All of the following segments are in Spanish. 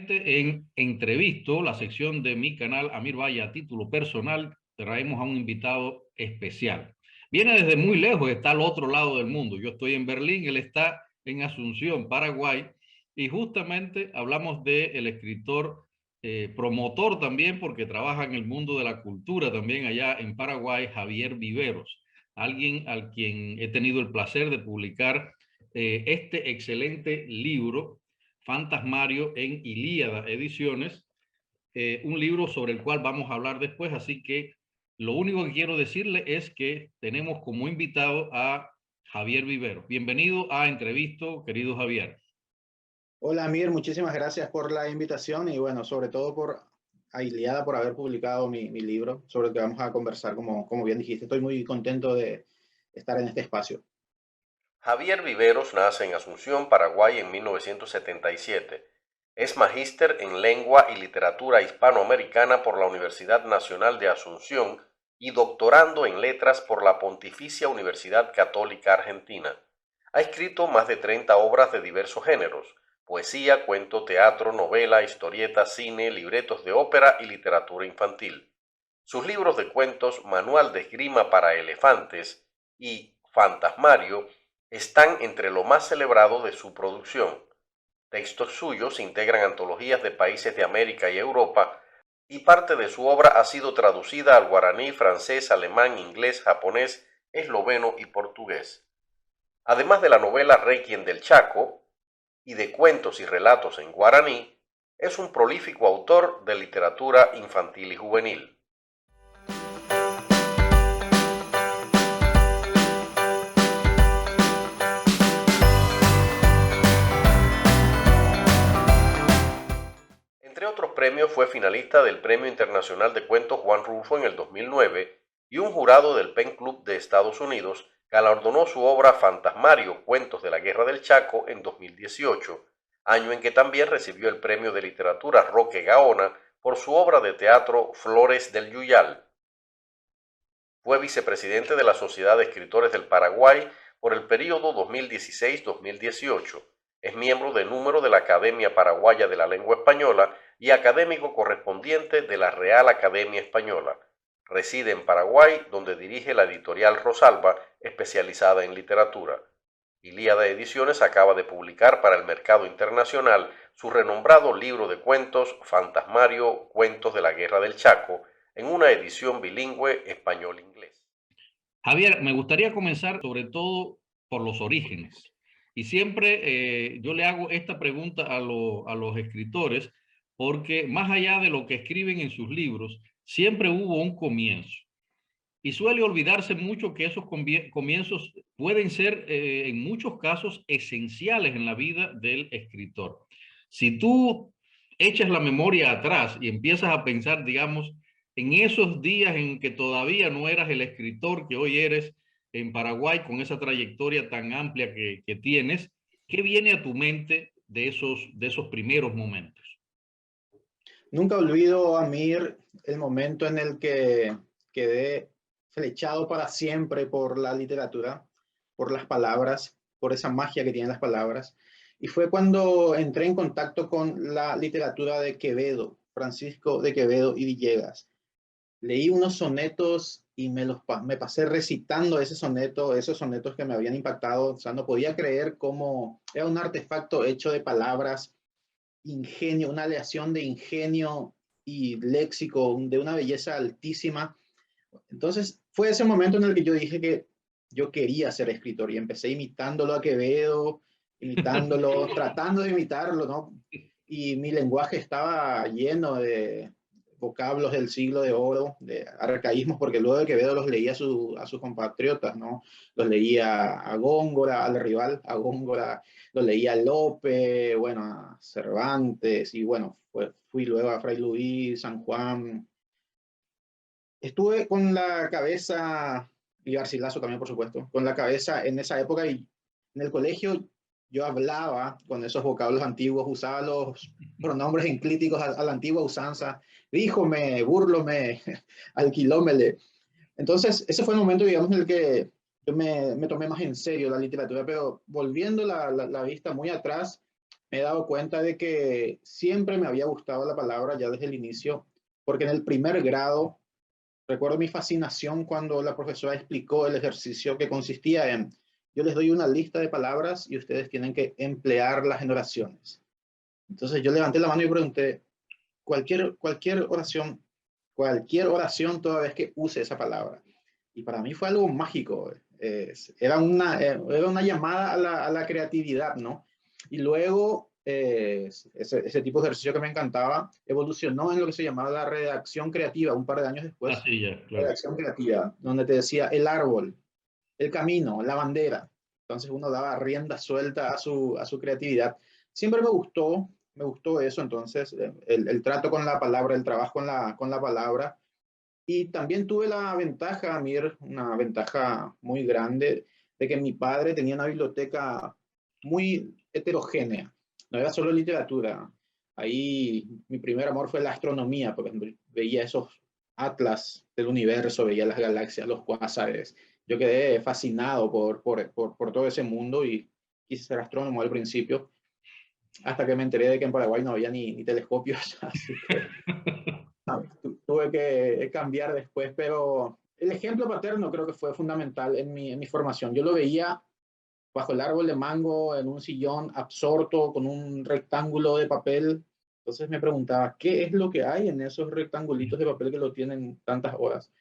Nuevamente en Entrevisto, la sección de mi canal Amir Valle a título personal, traemos a un invitado especial. Viene desde muy lejos, está al otro lado del mundo. Yo estoy en Berlín, él está en Asunción, Paraguay, y justamente hablamos del escritor, promotor también, porque trabaja en el mundo de la cultura también allá en Paraguay, Javier Viveros, alguien al quien he tenido el placer de publicar este excelente libro, Fantasmario, en Ilíada Ediciones, un libro sobre el cual vamos a hablar después, así que lo único que quiero decirle es que tenemos como invitado a Javier Vivero. Bienvenido a Entrevisto, querido Javier. Hola Amir, muchísimas gracias por la invitación y bueno, sobre todo a Ilíada por haber publicado mi libro sobre el que vamos a conversar, como bien dijiste. Estoy muy contento de estar en este espacio. Javier Viveros nace en Asunción, Paraguay en 1977. Es magíster en Lengua y Literatura Hispanoamericana por la Universidad Nacional de Asunción y doctorando en Letras por la Pontificia Universidad Católica Argentina. Ha escrito más de 30 obras de diversos géneros: poesía, cuento, teatro, novela, historieta, cine, libretos de ópera y literatura infantil. Sus libros de cuentos Manual de Esgrima para Elefantes y Fantasmario están entre lo más celebrado de su producción. Textos suyos integran antologías de países de América y Europa, y parte de su obra ha sido traducida al guaraní, francés, alemán, inglés, japonés, esloveno y portugués. Además de la novela Requiem del Chaco y de cuentos y relatos en guaraní, es un prolífico autor de literatura infantil y juvenil. Entre otros premios, fue finalista del Premio Internacional de Cuentos Juan Rulfo en el 2009, y un jurado del Pen Club de Estados Unidos galardonó su obra Fantasmario, Cuentos de la Guerra del Chaco en 2018, año en que también recibió el Premio de Literatura Roque Gaona por su obra de teatro Flores del Yuyal. Fue vicepresidente de la Sociedad de Escritores del Paraguay por el período 2016-2018. Es miembro de número de la Academia Paraguaya de la Lengua Española y académico correspondiente de la Real Academia Española. Reside en Paraguay, donde dirige la editorial Rosalba, especializada en literatura. Ilíada Ediciones acaba de publicar para el mercado internacional su renombrado libro de cuentos Fantasmario, Cuentos de la Guerra del Chaco, en una edición bilingüe español-inglés. Javier, me gustaría comenzar sobre todo por los orígenes. Y siempre yo le hago esta pregunta a los escritores, porque más allá de lo que escriben en sus libros, siempre hubo un comienzo. Y suele olvidarse mucho que esos comienzos pueden ser en muchos casos esenciales en la vida del escritor. Si tú echas la memoria atrás y empiezas a pensar, digamos, en esos días en que todavía no eras el escritor que hoy eres en Paraguay, con esa trayectoria tan amplia que tienes, ¿qué viene a tu mente de esos primeros momentos? Nunca olvido, Amir, el momento en el que quedé flechado para siempre por la literatura, por las palabras, por esa magia que tienen las palabras. Y fue cuando entré en contacto con la literatura de Quevedo, Francisco de Quevedo y Villegas. Leí unos sonetos y me pasé recitando esos sonetos que me habían impactado. O sea, no podía creer cómo era un artefacto hecho de palabras, ingenio, una aleación de ingenio y léxico de una belleza altísima. Entonces fue ese momento en el que yo dije que yo quería ser escritor y empecé imitándolo a Quevedo, imitándolo, tratando de imitarlo, ¿no? Y mi lenguaje estaba lleno de vocablos del siglo de oro, de arcaísmos, porque luego de Quevedo los leía a sus compatriotas, ¿no? Los leía a Góngora, al rival, a Góngora, los leía a Lope, bueno, a Cervantes, y bueno, fui luego a Fray Luis, San Juan. Estuve con la cabeza, y Garcilaso también, por supuesto, con la cabeza en esa época, y en el colegio yo hablaba con esos vocablos antiguos, usaba los pronombres enclíticos a la antigua usanza, díjome, burlome, alquilómele. Entonces, ese fue el momento, digamos, en el que yo me tomé más en serio la literatura, pero volviendo la vista muy atrás, me he dado cuenta de que siempre me había gustado la palabra ya desde el inicio, porque en el primer grado recuerdo mi fascinación cuando la profesora explicó el ejercicio que consistía en, yo les doy una lista de palabras y ustedes tienen que emplearlas en oraciones. Entonces yo levanté la mano y pregunté, cualquier oración toda vez que use esa palabra. Y para mí fue algo mágico. Era una llamada a la creatividad, ¿no? Y luego ese tipo de ejercicio que me encantaba evolucionó en lo que se llamaba la redacción creativa, un par de años después. Así ya, claro. Redacción creativa, donde te decía el árbol, el camino, la bandera. Entonces uno daba rienda suelta a su creatividad. Siempre me gustó eso, entonces el trato con la palabra, el trabajo con la palabra. Y también tuve la ventaja, Amir, una ventaja muy grande, de que mi padre tenía una biblioteca muy heterogénea, no era solo literatura. Ahí mi primer amor fue la astronomía, porque veía esos atlas del universo, veía las galaxias, los cuásares. Yo quedé fascinado por todo ese mundo y quise ser astrónomo al principio, hasta que me enteré de que en Paraguay no había ni telescopios, así que tuve que cambiar después, pero el ejemplo paterno creo que fue fundamental en mi formación. Yo lo veía bajo el árbol de mango, en un sillón absorto, con un rectángulo de papel. Entonces me preguntaba, ¿qué es lo que hay en esos rectangulitos de papel que lo tienen tantas horas?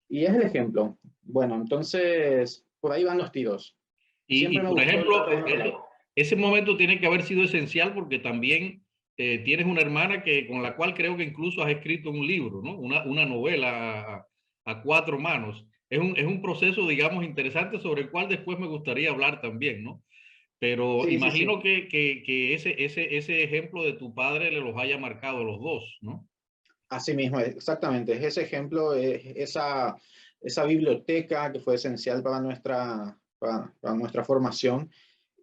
Y es el ejemplo. Bueno, entonces, por ahí van los tiros. Y Siempre me por gustó el ejemplo, trato con la palabra. ese momento tiene que haber sido esencial porque también tienes una hermana con la cual creo que incluso has escrito un libro, ¿no? Una novela a cuatro manos. Es un proceso, digamos, interesante sobre el cual después me gustaría hablar también, ¿no? Pero Sí, sí, sí. imagino que ese ejemplo de tu padre le los haya marcado a los dos, ¿no? Así mismo, exactamente. Es ese ejemplo, esa biblioteca que fue esencial para nuestra formación.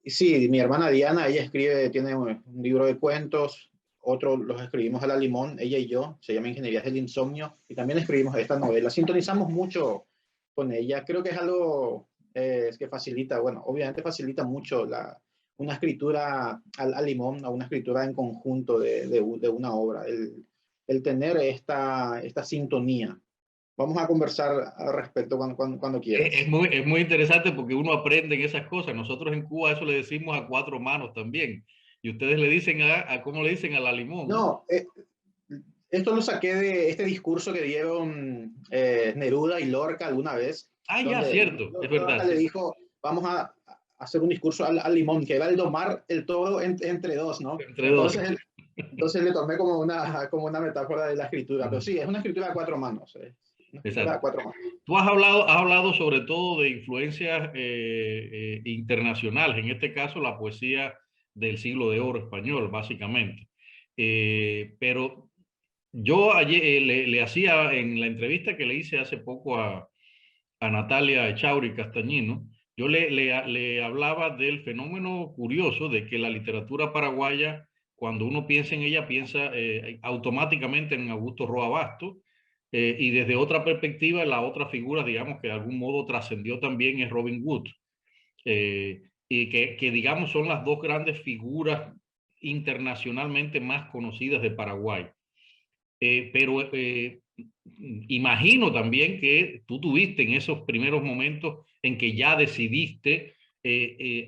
Y sí, mi hermana Diana, ella escribe, tiene un libro de cuentos, otro los escribimos a la limón, ella y yo, se llama Ingenierías del Insomnio, y también escribimos esta novela. Sintonizamos mucho con ella. Creo que es algo que facilita, bueno, obviamente facilita mucho una escritura al limón, a una escritura en conjunto de una obra. El tener esta sintonía. Vamos a conversar al respecto cuando quieras. Es muy interesante porque uno aprende en esas cosas. Nosotros en Cuba eso le decimos a cuatro manos también. Y ustedes le dicen ¿cómo le dicen? A la limón, ¿no? No, esto lo saqué de este discurso que dieron Neruda y Lorca alguna vez, Ah, ya, donde cierto, es Lorca verdad, le sí. dijo, vamos a hacer un discurso al limón, que era el domar el todo entre dos, ¿no? Entre dos. Entonces le tomé como una metáfora de la escritura, pero sí, es una escritura a cuatro manos, una escritura a Exacto. cuatro manos. Tú has hablado sobre todo de influencias internacionales, en este caso la poesía del siglo de oro español, básicamente. Pero yo ayer le hacía en la entrevista que le hice hace poco a Natalia Echauri Castañino, yo le hablaba del fenómeno curioso de que la literatura paraguaya, cuando uno piensa en ella, piensa automáticamente en Augusto Roa Bastos, y desde otra perspectiva, la otra figura, digamos, que de algún modo trascendió también es Robin Hood, y que, digamos, son las dos grandes figuras internacionalmente más conocidas de Paraguay. Pero imagino también que tú tuviste en esos primeros momentos en que ya decidiste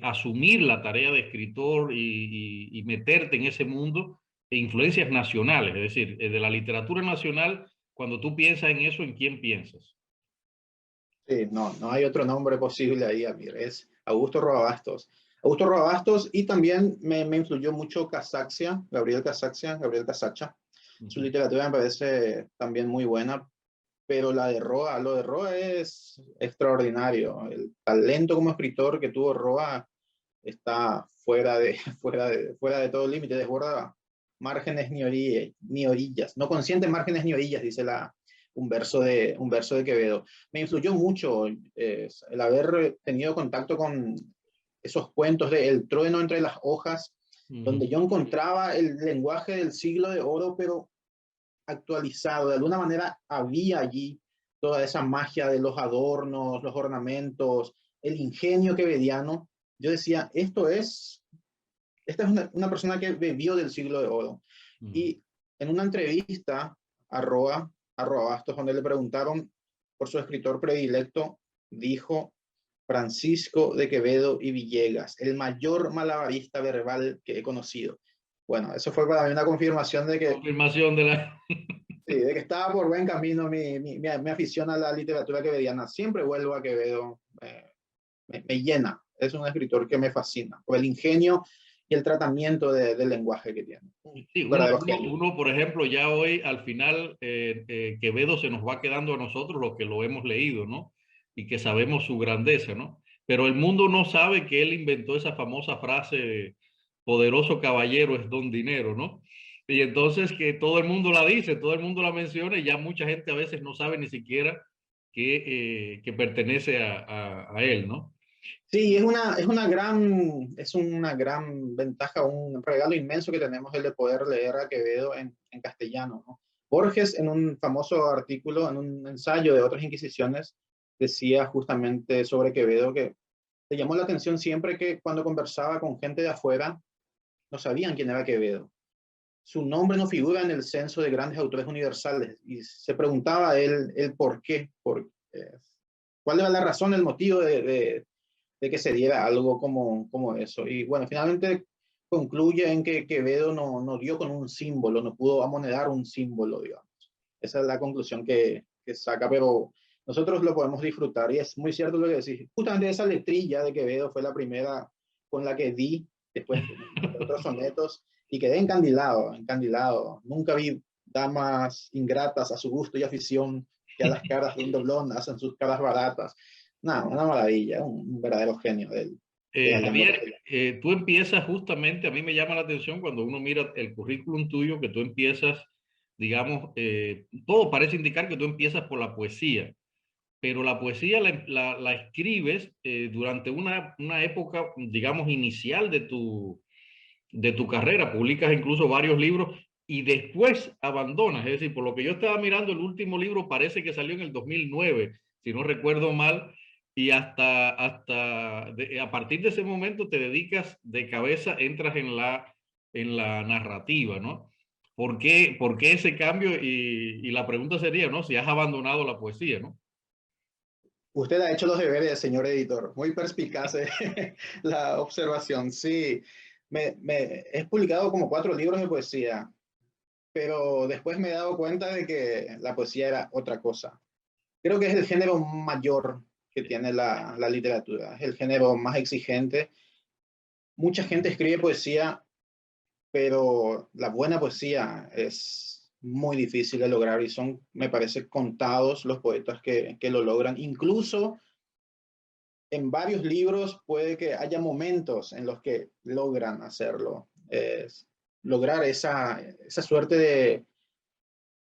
asumir la tarea de escritor y meterte en ese mundo, influencias nacionales, es decir, de la literatura nacional, cuando tú piensas en eso, ¿en quién piensas? Sí, no hay otro nombre posible ahí, Amir, es Augusto Roa Bastos. Augusto Roa Bastos y también me influyó mucho Gabriel Casacha. Uh Su -huh. literatura me parece también muy buena, pero lo de Roa es extraordinario. El talento como escritor que tuvo Roa está fuera de todo límite, desborda márgenes ni orillas. No consiente márgenes ni orillas, dice un verso de Quevedo. Me influyó mucho el haber tenido contacto con esos cuentos de El trueno entre las hojas, Uh -huh. donde yo encontraba el lenguaje del siglo de oro, pero actualizado. De alguna manera había allí toda esa magia de los adornos, los ornamentos, el ingenio quevediano. Yo decía, esto es esta es una persona que bebió del siglo de oro. Y en una entrevista arroba Bastos, donde le preguntaron por su escritor predilecto, dijo Francisco de Quevedo y Villegas, el mayor malabarista verbal que he conocido. Bueno, eso fue para mí una confirmación de que, Confirmación de la... sí, de que estaba por buen camino mi afición a la literatura quevediana. Siempre vuelvo a Quevedo, me llena. Es un escritor que me fascina por el ingenio y el tratamiento del lenguaje que tiene. Sí, Verdadero genio. uno, por ejemplo, ya hoy al final Quevedo se nos va quedando a nosotros los que lo hemos leído, ¿no? Y que sabemos su grandeza, ¿no? Pero el mundo no sabe que él inventó esa famosa frase, poderoso caballero es don dinero, ¿no? Y entonces que todo el mundo la dice, todo el mundo la menciona y ya mucha gente a veces no sabe ni siquiera que pertenece a él, ¿no? Sí, es una gran ventaja, un regalo inmenso que tenemos el de poder leer a Quevedo en castellano, ¿no? Borges, en un famoso artículo, en un ensayo de otras Inquisiciones, decía justamente sobre Quevedo que le llamó la atención siempre que cuando conversaba con gente de afuera, no sabían quién era Quevedo. Su nombre no figura en el censo de grandes autores universales y se preguntaba él por qué, cuál era la razón, el motivo de que se diera algo como eso. Y bueno, finalmente concluye en que Quevedo no dio con un símbolo, no pudo amonedar un símbolo, digamos. Esa es la conclusión que saca, pero nosotros lo podemos disfrutar y es muy cierto lo que decís. Justamente esa letrilla de Quevedo fue la primera con la que di, después de otros sonetos, y quedé encandilado, encandilado. Nunca vi damas ingratas a su gusto y afición que a las caras de un doblón hacen sus caras baratas. No, una maravilla, un verdadero genio de la lengua. Javier, tú empiezas justamente, a mí me llama la atención cuando uno mira el currículum tuyo, que tú empiezas, digamos, todo parece indicar que tú empiezas por la poesía, pero la poesía la escribes durante una época, digamos, inicial de tu carrera, publicas incluso varios libros y después abandonas, es decir, por lo que yo estaba mirando, el último libro parece que salió en el 2009, si no recuerdo mal, y a partir de ese momento te dedicas de cabeza, entras en la narrativa, ¿no? Por qué ese cambio? Y la pregunta sería, ¿no? Si has abandonado la poesía, ¿no? Usted ha hecho los deberes, señor editor. Muy perspicaz la observación. Sí, he publicado como 4 libros de poesía, pero después me he dado cuenta de que la poesía era otra cosa. Creo que es el género mayor que tiene la literatura, es el género más exigente. Mucha gente escribe poesía, pero la buena poesía es muy difícil de lograr y son, me parece, contados los poetas que lo logran. Incluso en varios libros puede que haya momentos en los que logran hacerlo. Lograr esa suerte de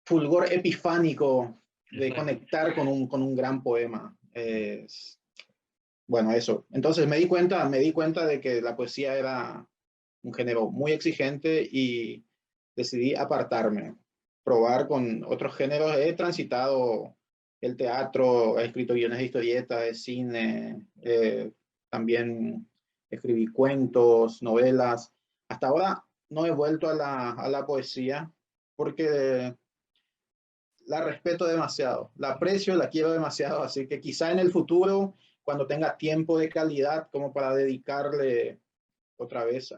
fulgor epifánico de Exacto. conectar con un gran poema. Bueno, eso. Entonces me di cuenta de que la poesía era un género muy exigente y decidí apartarme, probar con otros géneros. He transitado el teatro, he escrito guiones de historietas, de cine, también escribí cuentos, novelas. Hasta ahora no he vuelto a la poesía porque la respeto demasiado, la aprecio, la quiero demasiado, así que quizá en el futuro, cuando tenga tiempo de calidad como para dedicarle otra vez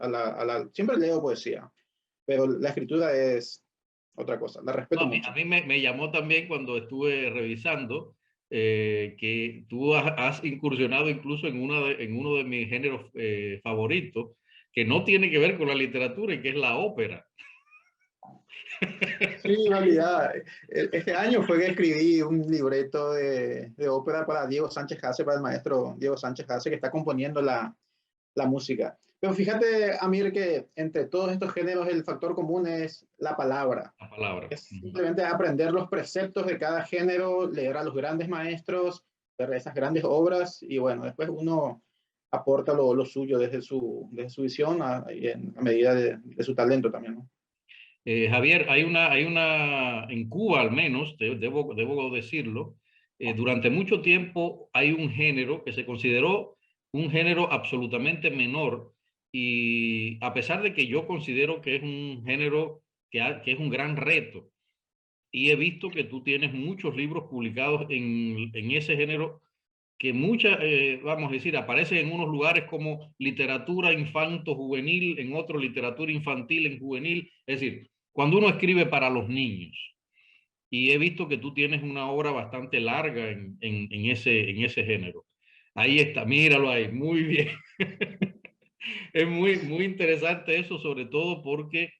siempre leo poesía, pero la escritura es otra cosa, la No, respeto a mucho. mí me llamó también cuando estuve revisando que tú has incursionado incluso en uno de mis géneros favoritos, que no tiene que ver con la literatura y que es la ópera. Sí, en realidad, este año fue que escribí un libreto de ópera para Diego Sánchez Hace, para el maestro Diego Sánchez Hace, que está componiendo la música. Pero fíjate, Amir, que entre todos estos géneros el factor común es la palabra. La palabra. Es simplemente aprender los preceptos de cada género, leer a los grandes maestros, ver esas grandes obras y bueno, después uno aporta lo suyo desde su visión a medida de su talento también, ¿no? Javier, en Cuba al menos, debo decirlo, durante mucho tiempo hay un género que se consideró un género absolutamente menor, y a pesar de que yo considero que es un género que es un gran reto, y he visto que tú tienes muchos libros publicados en ese género que muchas, vamos a decir, aparecen en unos lugares como literatura infanto-juvenil, en otro literatura infantil en juvenil, es decir, cuando uno escribe para los niños. Y he visto que tú tienes una obra bastante larga en ese género. Ahí está, míralo ahí, muy bien. Es muy interesante eso, sobre todo porque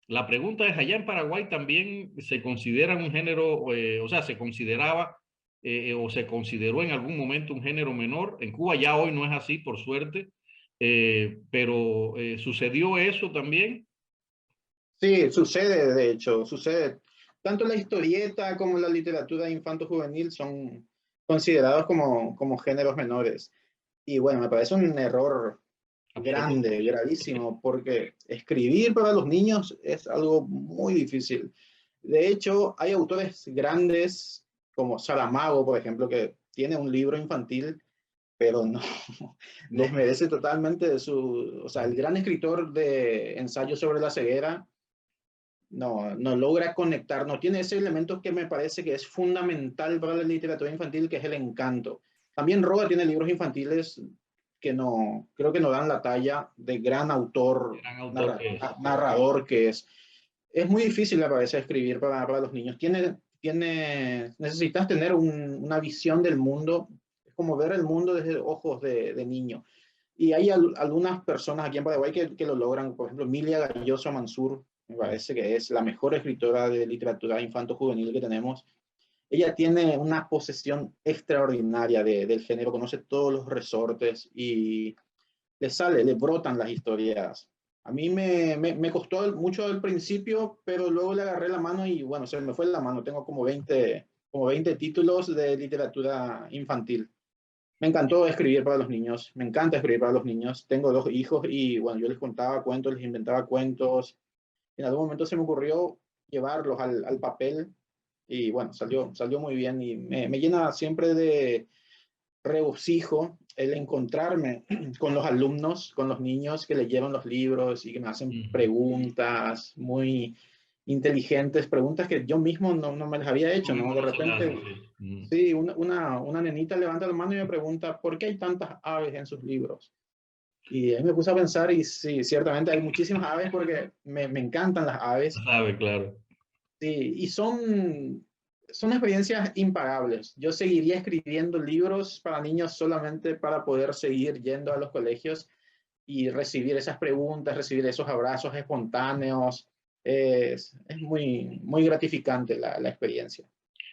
la pregunta es, allá en Paraguay también se considera un género, o sea, se consideraba o se consideró en algún momento un género menor. En Cuba ya hoy no es así, por suerte, pero sucedió eso también. Sí, sucede, de hecho, sucede. Tanto la historieta como la literatura infanto-juvenil son considerados como géneros menores. Y bueno, me parece un error Absoluto. grande, gravísimo, porque escribir para los niños es algo muy difícil. De hecho, hay autores grandes como Saramago, por ejemplo, que tiene un libro infantil, pero no No. desmerece totalmente de su, o sea, el gran escritor de Ensayo sobre la ceguera no logra conectar, no tiene ese elemento que me parece que es fundamental para la literatura infantil, que es el encanto. También Roa tiene libros infantiles que no, creo que no dan la talla de gran autor, Gran autor que es. narrador que es. Es muy difícil, me parece, escribir para los niños. Necesitas tener una visión del mundo, es como ver el mundo desde ojos de niño. Y hay algunas personas aquí en Paraguay que lo logran, por ejemplo, Emilia Galloso Mansur, me parece que es la mejor escritora de literatura infanto-juvenil que tenemos. Ella tiene una posesión extraordinaria del género, conoce todos los resortes y le brotan las historias. A mí me costó mucho al principio, pero luego le agarré la mano y bueno, se me fue la mano. Tengo como 20 títulos de literatura infantil. Me encantó escribir para los niños, me encanta escribir para los niños. Tengo dos hijos y bueno, yo les contaba cuentos, les inventaba cuentos. En algún momento se me ocurrió llevarlos al papel y bueno, salió muy bien y me llena siempre de regocijo el encontrarme con los alumnos, con los niños que le llevan los libros y que me hacen Ujú. preguntas muy inteligentes, preguntas que yo mismo no me las había hecho, Tú ¿no? mismo De no se le hace, repente, sí. Mm. sí, una nenita levanta la mano y me pregunta, ¿por qué hay tantas aves en sus libros? Y ahí me puse a pensar y sí, ciertamente hay muchísimas aves porque me encantan las aves. Sabe, claro. Sí, y son experiencias impagables. Yo seguiría escribiendo libros para niños solamente para poder seguir yendo a los colegios y recibir esas preguntas, recibir esos abrazos espontáneos. Es muy gratificante la experiencia.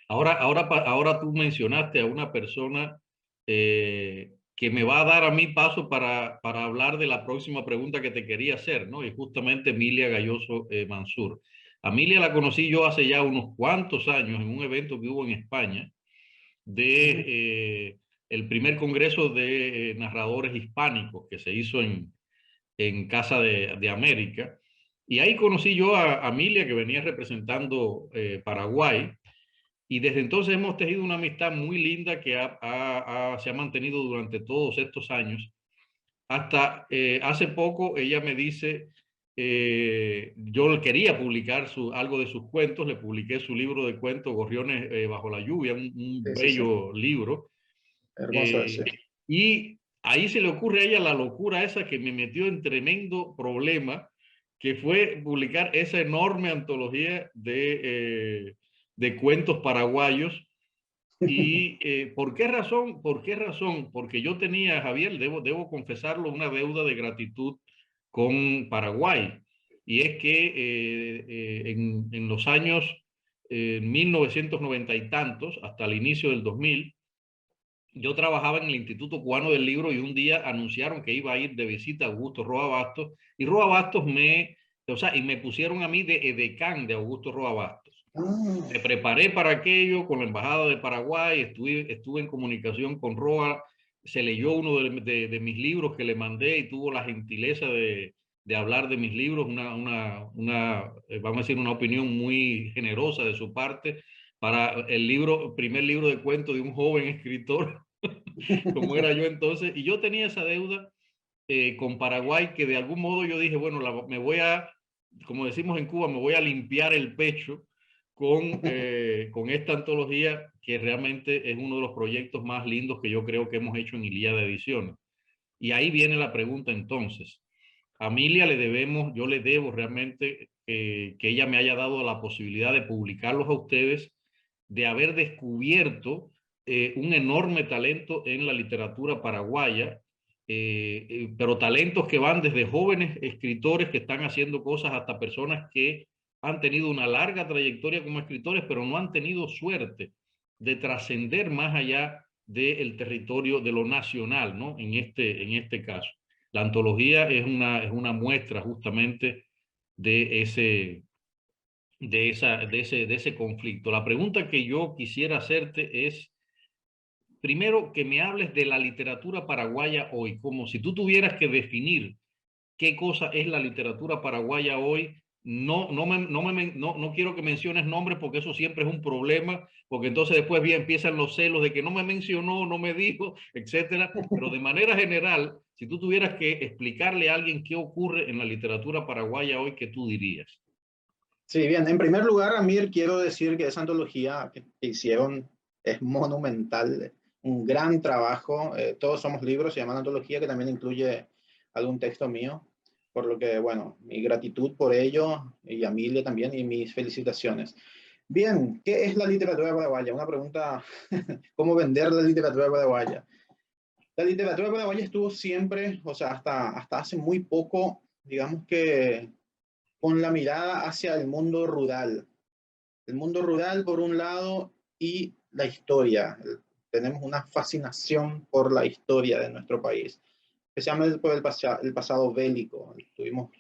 Ahora tú mencionaste a una persona que me va a dar a mí paso para hablar de la próxima pregunta que te quería hacer, ¿no? Y justamente Emilia Galloso Mansur. A Emilia la conocí yo hace ya unos cuantos años en un evento que hubo en España de el primer congreso de narradores hispánicos que se hizo en Casa de América. Y ahí conocí yo a Emilia, que venía representando Paraguay, y desde entonces hemos tenido una amistad muy linda que se ha mantenido durante todos estos años. Hasta hace poco ella me dice, yo quería publicar algo de sus cuentos, le publiqué su libro de cuentos, Gorriones bajo la lluvia, un Sí, sí, sí. bello libro. Hermoso eh, ese. y ahí se le ocurre a ella la locura esa que me metió en tremendo problema, que fue publicar esa enorme antología de cuentos paraguayos. ¿Y por qué razón? ¿Por qué razón? Porque yo tenía, Javier, debo confesarlo, una deuda de gratitud con Paraguay. Y es que en los años 1990 y tantos, hasta el inicio del 2000, yo trabajaba en el Instituto Cubano del Libro y un día anunciaron que iba a ir de visita a Augusto Roa Bastos y Roa Bastos y me pusieron a mí de edecán de Augusto Roa Bastos. Ah, Me preparé para aquello con la Embajada de Paraguay, estuve en comunicación con Roa, se leyó uno de mis libros que le mandé y tuvo la gentileza de hablar de mis libros, vamos a decir, una opinión muy generosa de su parte para el primer libro de cuentos de un joven escritor como era yo entonces, y yo tenía esa deuda con Paraguay, que de algún modo yo dije, bueno, me voy a, como decimos en Cuba, me voy a limpiar el pecho con esta antología, que realmente es uno de los proyectos más lindos que yo creo que hemos hecho en Ilíada Ediciones. Y ahí viene la pregunta entonces. A Emilia yo le debo realmente que ella me haya dado la posibilidad de publicarlos a ustedes, de haber descubierto un enorme talento en la literatura paraguaya, pero talentos que van desde jóvenes escritores que están haciendo cosas hasta personas que han tenido una larga trayectoria como escritores, pero no han tenido suerte de trascender más allá del territorio de lo nacional, ¿no? En este caso. La antología es una muestra justamente de de ese conflicto. La pregunta que yo quisiera hacerte es, primero, que me hables de la literatura paraguaya hoy, como si tú tuvieras que definir qué cosa es la literatura paraguaya hoy. No quiero que menciones nombres porque eso siempre es un problema, porque entonces después bien empiezan los celos de que no me mencionó, no me dijo, etcétera. Pero de manera general, si tú tuvieras que explicarle a alguien qué ocurre en la literatura paraguaya hoy, ¿qué tú dirías? Sí, bien. En primer lugar, Amir, quiero decir que esa antología que hicieron es monumental, un gran trabajo. Todos somos libros, se llama la antología, que también incluye algún texto mío. Por lo que, bueno, mi gratitud por ello, y a Emilia también, y mis felicitaciones. Bien, ¿qué es la literatura paraguaya? Una pregunta, ¿cómo vender la literatura paraguaya? La literatura paraguaya estuvo siempre, o sea, hasta hace muy poco, digamos que con la mirada hacia el mundo rural. El mundo rural, por un lado, y la historia. Tenemos una fascinación por la historia de nuestro país, especialmente por el pasado bélico. Tuvimos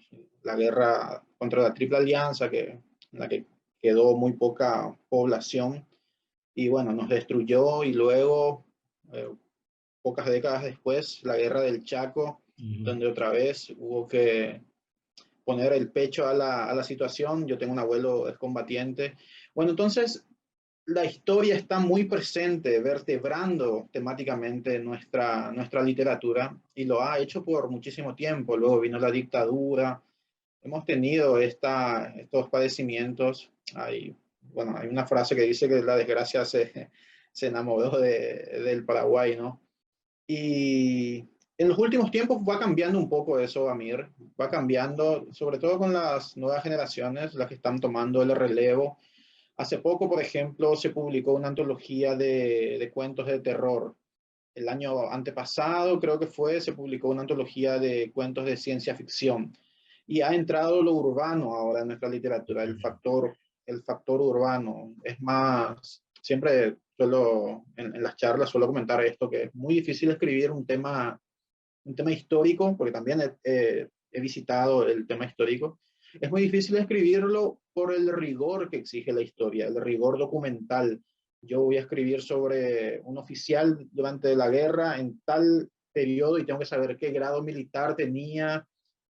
la guerra contra la Triple Alianza, en la que quedó muy poca población, y bueno, nos destruyó, y luego, pocas décadas después, la guerra del Chaco, donde otra vez hubo que poner el pecho a la situación. Yo tengo un abuelo excombatiente. Bueno, entonces la historia está muy presente, vertebrando temáticamente nuestra literatura, y lo ha hecho por muchísimo tiempo. Luego vino la dictadura, hemos tenido estos padecimientos. Bueno, hay una frase que dice que la desgracia se enamoró del Paraguay, ¿no? Y en los últimos tiempos va cambiando un poco eso, Amir. Va cambiando, sobre todo con las nuevas generaciones, las que están tomando el relevo. Hace poco, por ejemplo, se publicó una antología de cuentos de terror. El año antepasado, creo que fue, se publicó una antología de cuentos de ciencia ficción. Y ha entrado lo urbano ahora en nuestra literatura, el factor urbano. Es más, siempre en las charlas suelo comentar esto, que es muy difícil escribir un tema histórico, porque también he visitado el tema histórico. Es muy difícil escribirlo por el rigor que exige la historia, el rigor documental. Yo voy a escribir sobre un oficial durante la guerra en tal periodo y tengo que saber qué grado militar tenía.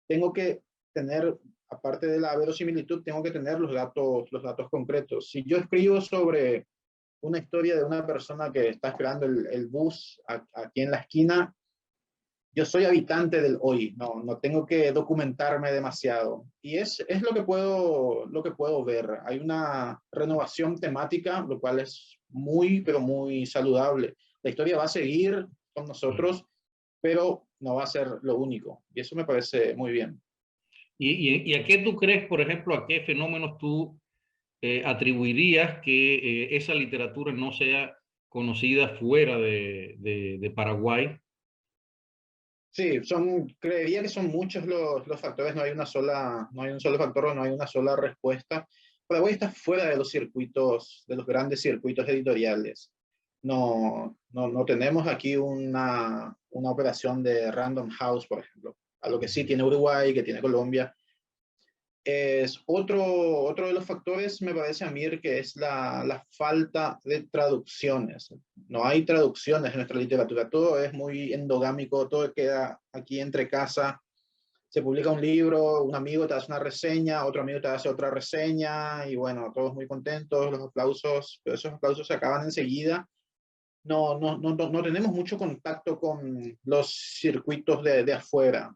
Tengo que tener, aparte de la verosimilitud, tengo que tener los datos concretos. Si yo escribo sobre una historia de una persona que está esperando el bus aquí en la esquina, yo soy habitante del hoy, no tengo que documentarme demasiado. Y es lo que puedo ver. Hay una renovación temática, lo cual es muy, pero muy saludable. La historia va a seguir con nosotros, pero no va a ser lo único. Y eso me parece muy bien. ¿Y a qué tú crees, por ejemplo, a qué fenómenos tú atribuirías que esa literatura no sea conocida fuera de Paraguay? Sí, creería que son muchos los factores, no hay un solo factor, no hay una sola respuesta. Paraguay está fuera de los circuitos, de los grandes circuitos editoriales. No tenemos aquí una operación de Random House, por ejemplo, a lo que sí tiene Uruguay, que tiene Colombia. Es otro de los factores, me parece a mí, que es la falta de traducciones. No hay traducciones en nuestra literatura, todo es muy endogámico, todo queda aquí entre casa. Se publica un libro, un amigo te hace una reseña, otro amigo te hace otra reseña, y bueno, todos muy contentos, los aplausos, pero esos aplausos se acaban enseguida, no tenemos mucho contacto con los circuitos de afuera.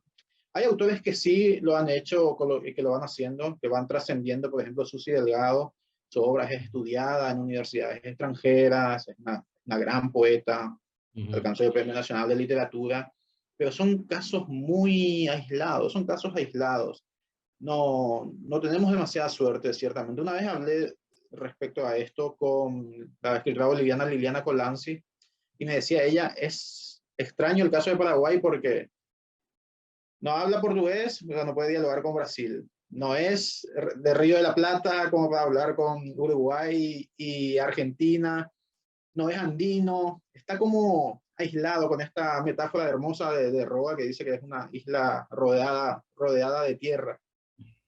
Hay autores que sí lo han hecho y que lo van haciendo, que van trascendiendo. Por ejemplo, Susi Delgado, su obra es estudiada en universidades extranjeras, es una gran poeta, alcanzó el Premio Nacional de Literatura, pero son casos muy aislados, son casos aislados. No tenemos demasiada suerte, ciertamente. Una vez hablé respecto a esto con la escritora boliviana Liliana Colanzi y me decía ella, es extraño el caso de Paraguay porque no habla portugués, o sea, no puede dialogar con Brasil. No es de Río de la Plata como para hablar con Uruguay y Argentina. No es andino. Está como aislado con esta metáfora hermosa de Roa que dice que es una isla rodeada de tierra.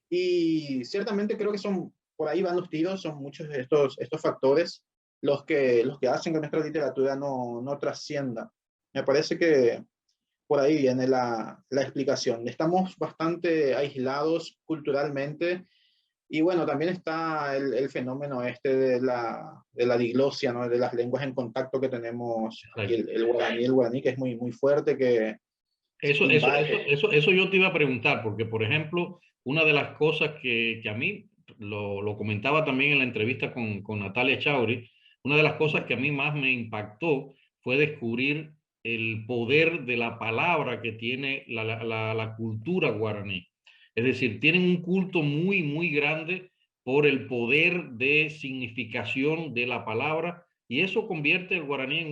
Y ciertamente creo que son, por ahí van los tiros, son muchos de estos factores los que hacen que nuestra literatura no trascienda. Me parece que por ahí viene la explicación. Estamos bastante aislados culturalmente y bueno, también está el fenómeno este de la diglosia, ¿no? De las lenguas en contacto que tenemos aquí, el guaraní que es muy fuerte, que invade. Eso yo te iba a preguntar, porque por ejemplo, una de las cosas que a mí, lo comentaba también en la entrevista con Natalia Chauri, una de las cosas que a mí más me impactó fue descubrir el poder de la palabra que tiene la cultura guaraní. Es decir, tienen un culto muy grande por el poder de significación de la palabra y eso convierte el guaraní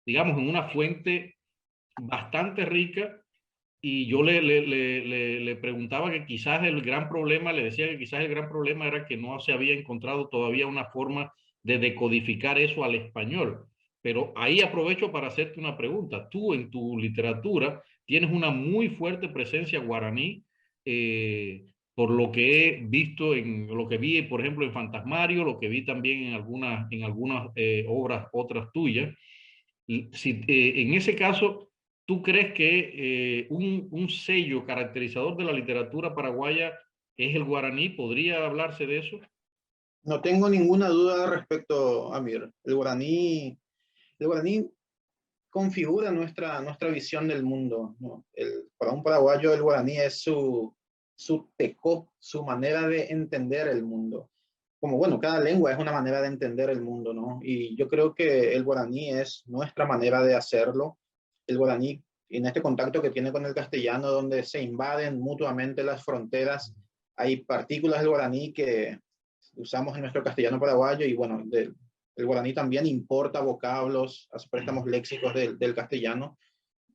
digamos, en una fuente bastante rica y yo le preguntaba que quizás el gran problema, le decía que quizás el gran problema era que no se había encontrado todavía una forma de decodificar eso al español. Pero ahí aprovecho para hacerte una pregunta. Tú en tu literatura tienes una muy fuerte presencia guaraní, por lo que he visto, en lo que vi, por ejemplo, en Fantasmario, lo que vi también en algunas obras otras tuyas. Si, en ese caso, ¿tú crees que un sello caracterizador de la literatura paraguaya es el guaraní? ¿Podría hablarse de eso? No tengo ninguna duda respecto a Mir. El guaraní configura nuestra visión del mundo, ¿no? Para un paraguayo el guaraní es su tecó, su manera de entender el mundo. Como bueno, cada lengua es una manera de entender el mundo, ¿no? Y yo creo que el guaraní es nuestra manera de hacerlo. El guaraní, en este contacto que tiene con el castellano, donde se invaden mutuamente las fronteras, hay partículas del guaraní que usamos en nuestro castellano paraguayo y bueno, el guaraní también importa vocablos, hace préstamos léxicos del castellano.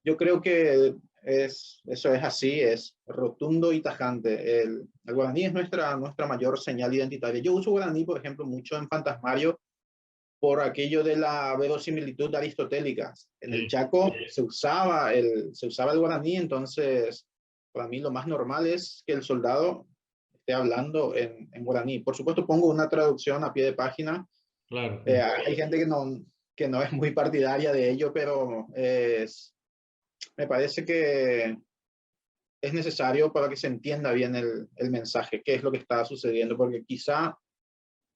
Yo creo que eso es así, es rotundo y tajante. El guaraní es nuestra mayor señal identitaria. Yo uso guaraní, por ejemplo, mucho en Fantasmario por aquello de la verosimilitud aristotélica. En el Chaco se usaba el guaraní, entonces para mí lo más normal es que el soldado esté hablando en guaraní. Por supuesto, pongo una traducción a pie de página. Claro. Hay gente que no es muy partidaria de ello, pero me parece que es necesario para que se entienda bien el mensaje, qué es lo que está sucediendo, porque quizá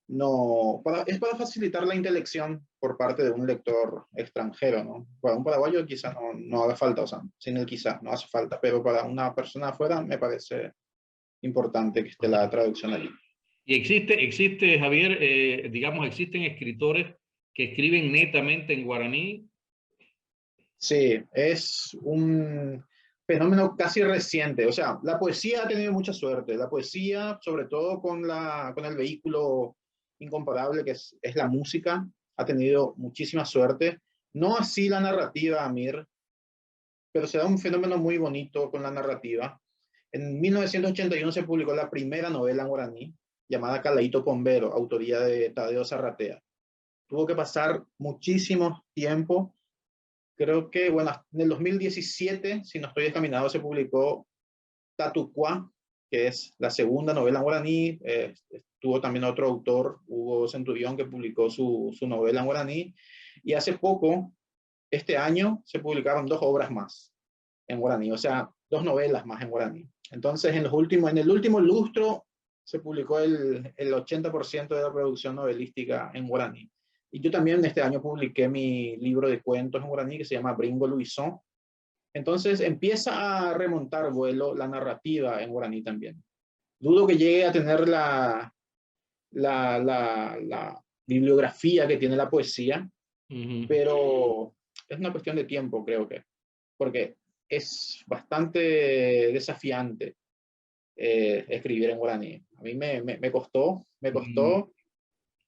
es para facilitar la intelección por parte de un lector extranjero, ¿no? Para un paraguayo quizá no haga falta, o sea, sin el quizá no hace falta, pero para una persona afuera me parece importante que esté la traducción allí. Y existe Javier, digamos, existen escritores que escriben netamente en guaraní. Sí, es un fenómeno casi reciente. O sea, la poesía ha tenido mucha suerte. La poesía, sobre todo con el vehículo incomparable que es la música, ha tenido muchísima suerte. No así la narrativa, Amir, pero se da un fenómeno muy bonito con la narrativa. En 1981 se publicó la primera novela en guaraní, llamada Calaíto Pombero, autoría de Tadeo Zarratea. Tuvo que pasar muchísimo tiempo. Creo que, bueno, en el 2017, si no estoy descaminado, se publicó Tatucuá, que es la segunda novela en guaraní. Tuvo también otro autor, Hugo Centurión, que publicó su novela en guaraní. Y hace poco, este año, se publicaron 2 obras más en guaraní, o sea, 2 novelas más en guaraní. Entonces, en el último lustro, se publicó el 80% de la producción novelística en guaraní. Y yo también este año publiqué mi libro de cuentos en guaraní que se llama Bringo Luisón. Entonces empieza a remontar vuelo la narrativa en guaraní también. Dudo que llegue a tener la bibliografía que tiene la poesía, pero es una cuestión de tiempo, creo que, porque es bastante desafiante escribir en guaraní. A mí me costó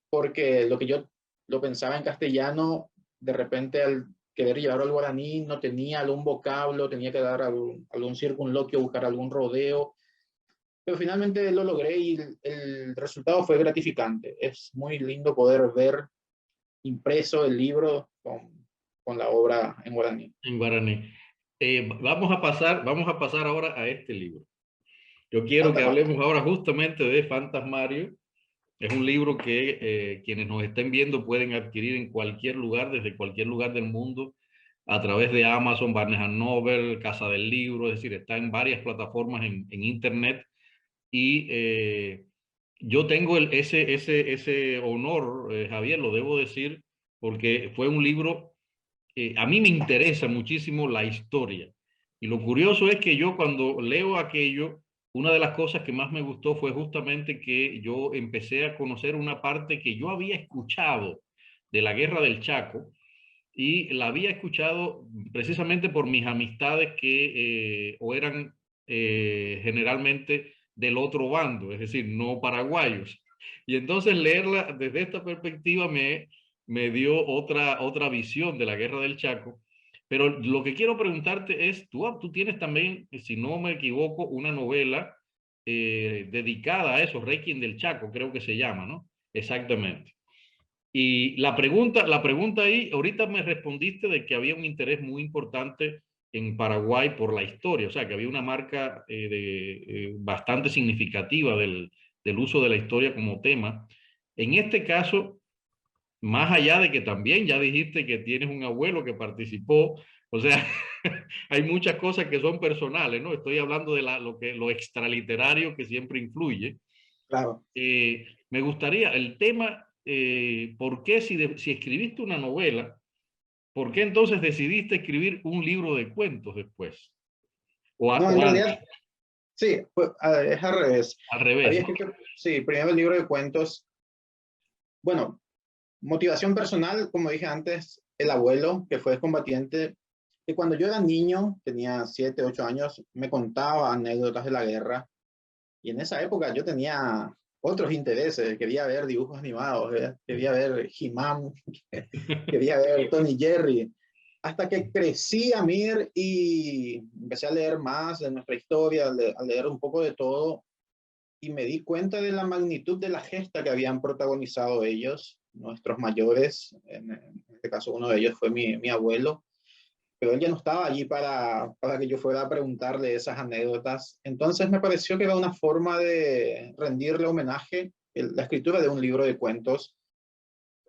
porque lo que yo lo pensaba en castellano, de repente al querer llevarlo al guaraní no tenía algún vocablo, tenía que dar algún circunloquio, buscar algún rodeo, pero finalmente lo logré y el resultado fue gratificante. Es muy lindo poder ver impreso el libro con la obra en guaraní. En guaraní. Vamos a pasar ahora a este libro. Yo quiero que hablemos ahora justamente de Fantasmario. Es un libro que quienes nos estén viendo pueden adquirir en cualquier lugar, desde cualquier lugar del mundo, a través de Amazon, Barnes & Noble, Casa del Libro, es decir, está en varias plataformas en Internet. Y yo tengo ese honor, Javier, lo debo decir, porque fue un libro, a mí me interesa muchísimo la historia. Y lo curioso es que yo cuando leo aquello, una de las cosas que más me gustó fue justamente que yo empecé a conocer una parte que yo había escuchado de la Guerra del Chaco, y la había escuchado precisamente por mis amistades que o eran generalmente del otro bando, es decir, no paraguayos. Y entonces leerla desde esta perspectiva me dio otra visión de la Guerra del Chaco. Pero lo que quiero preguntarte es, tú tienes también, si no me equivoco, una novela dedicada a eso, Requiem del Chaco, creo que se llama, ¿no? Exactamente. Y la pregunta ahí, ahorita me respondiste de que había un interés muy importante en Paraguay por la historia, o sea, que había una marca bastante significativa del uso de la historia como tema. En este caso, más allá de que también ya dijiste que tienes un abuelo que participó, o sea, hay muchas cosas que son personales, ¿no? Estoy hablando de lo extraliterario que siempre influye. Claro. Me gustaría, el tema, ¿por qué si escribiste una novela, por qué entonces decidiste escribir un libro de cuentos después? No, en realidad, sí, pues, es al revés. Al revés. Había escrito, sí, primero el libro de cuentos. Bueno, motivación personal, como dije antes, el abuelo, que fue combatiente, que cuando yo era niño, tenía 7, 8 años, me contaba anécdotas de la guerra. Y en esa época yo tenía otros intereses, quería ver dibujos animados, quería ver He-Man, quería ver Tony Jerry. Hasta que crecí, Amir, y empecé a leer más de nuestra historia, a leer un poco de todo, y me di cuenta de la magnitud de la gesta que habían protagonizado ellos, nuestros mayores. En este caso, uno de ellos fue mi abuelo, pero él ya no estaba allí para que yo fuera a preguntarle esas anécdotas. Entonces me pareció que era una forma de rendirle homenaje, la escritura de un libro de cuentos